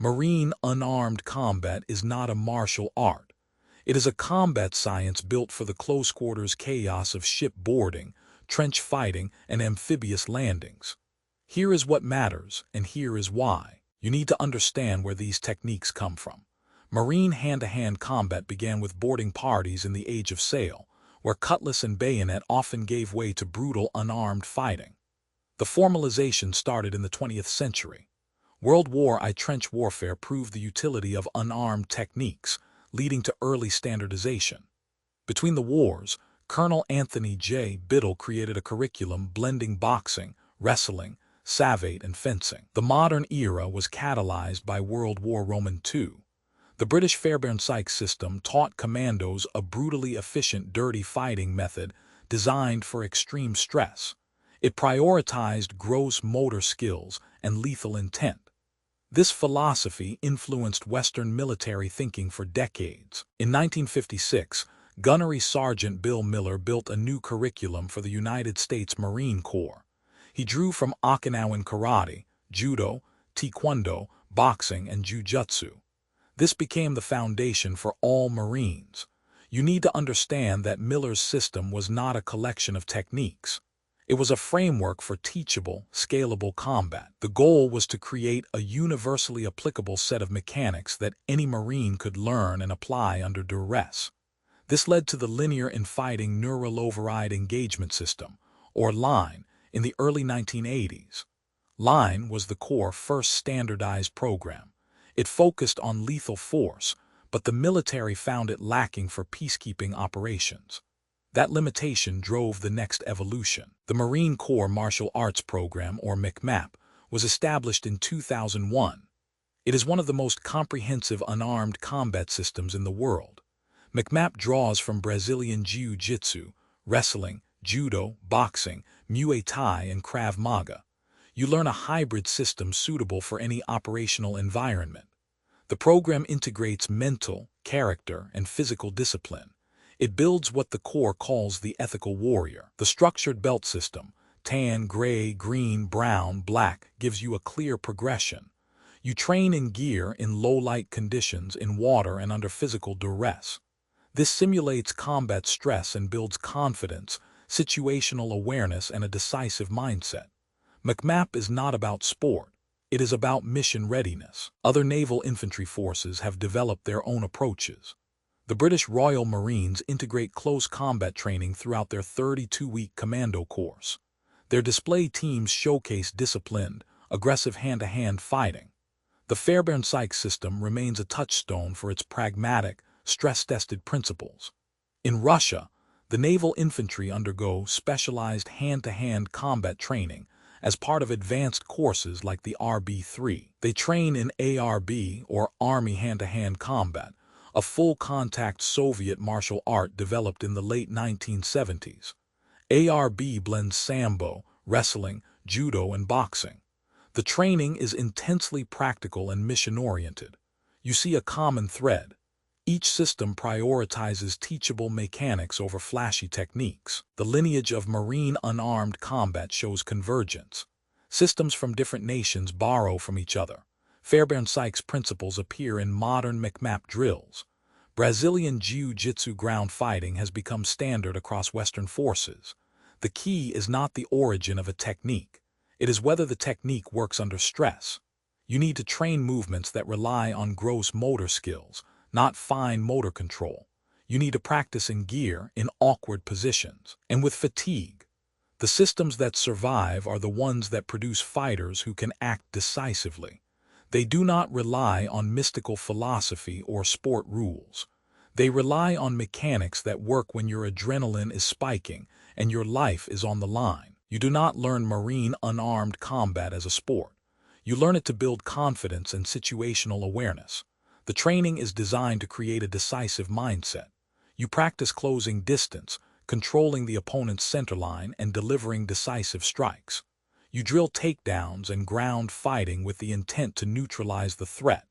Marine unarmed combat is not a martial art. It is a combat science built for the close-quarters chaos of shipboarding, trench fighting, and amphibious landings. Here is what matters, and here is why. You need to understand where these techniques come from. Marine hand-to-hand combat began with boarding parties in the Age of Sail, where cutlass and bayonet often gave way to brutal unarmed fighting. The formalization started in the 20th century. World War I trench warfare proved the utility of unarmed techniques, leading to early standardization. Between the wars, Colonel Anthony J. Biddle created a curriculum blending boxing, wrestling, savate, and fencing. The modern era was catalyzed by World War II. The British Fairbairn-Sykes system taught commandos a brutally efficient dirty fighting method designed for extreme stress. It prioritized gross motor skills and lethal intent. This philosophy influenced Western military thinking for decades. In 1956, Gunnery Sergeant Bill Miller built a new curriculum for the United States Marine Corps. He drew from Okinawan karate, judo, taekwondo, boxing, and jujutsu. This became the foundation for all Marines. You need to understand that Miller's system was not a collection of techniques. It was a framework for teachable, scalable combat. The goal was to create a universally applicable set of mechanics that any Marine could learn and apply under duress. This led to the Linear in Fighting Neural Override Engagement System, or LINE, in the early 1980s. LINE was the Corps' first standardized program. It focused on lethal force, but the military found it lacking for peacekeeping operations. That limitation drove the next evolution. The Marine Corps Martial Arts Program, or MCMAP, was established in 2001. It is one of the most comprehensive unarmed combat systems in the world. MCMAP draws from Brazilian Jiu-Jitsu, wrestling, judo, boxing, Muay Thai, and Krav Maga. You learn a hybrid system suitable for any operational environment. The program integrates mental, character, and physical discipline. It builds what the Corps calls the ethical warrior. The structured belt system, tan, gray, green, brown, black, gives you a clear progression. You train in gear in low-light conditions, in water, and under physical duress. This simulates combat stress and builds confidence, situational awareness, and a decisive mindset. MCMAP is not about sport. It is about mission readiness. Other naval infantry forces have developed their own approaches. The British Royal Marines integrate close combat training throughout their 32-week commando course. Their display teams showcase disciplined, aggressive hand-to-hand fighting. The Fairbairn-Sykes system remains a touchstone for its pragmatic, stress-tested principles. In Russia, the Naval Infantry undergo specialized hand-to-hand combat training as part of advanced courses like the RB3. They train in ARB, or Army Hand-to-Hand Combat, a full-contact Soviet martial art developed in the late 1970s. ARB blends sambo, wrestling, judo, and boxing. The training is intensely practical and mission-oriented. You see a common thread. Each system prioritizes teachable mechanics over flashy techniques. The lineage of Marine unarmed combat shows convergence. Systems from different nations borrow from each other. Fairbairn-Sykes principles appear in modern MCMAP drills. Brazilian Jiu-Jitsu ground fighting has become standard across Western forces. The key is not the origin of a technique. It is whether the technique works under stress. You need to train movements that rely on gross motor skills, not fine motor control. You need to practice in gear, in awkward positions, and with fatigue. The systems that survive are the ones that produce fighters who can act decisively. They do not rely on mystical philosophy or sport rules. They rely on mechanics that work when your adrenaline is spiking and your life is on the line. You do not learn Marine unarmed combat as a sport. You learn it to build confidence and situational awareness. The training is designed to create a decisive mindset. You practice closing distance, controlling the opponent's centerline, and delivering decisive strikes. You drill takedowns and ground fighting with the intent to neutralize the threat.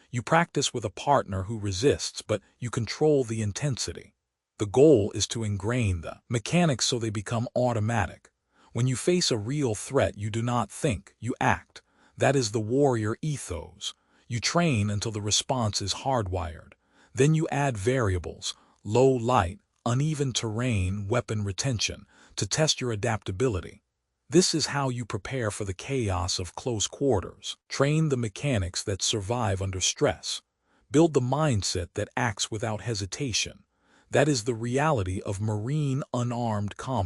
You practice with a partner who resists, but you control the intensity. The goal is to ingrain the mechanics so they become automatic. When you face a real threat, you do not think, you act. That is the warrior ethos. You train until the response is hardwired. Then you add variables, low light, uneven terrain, weapon retention, to test your adaptability. This is how you prepare for the chaos of close quarters. Train the mechanics that survive under stress. Build the mindset that acts without hesitation. That is the reality of Marine unarmed combat.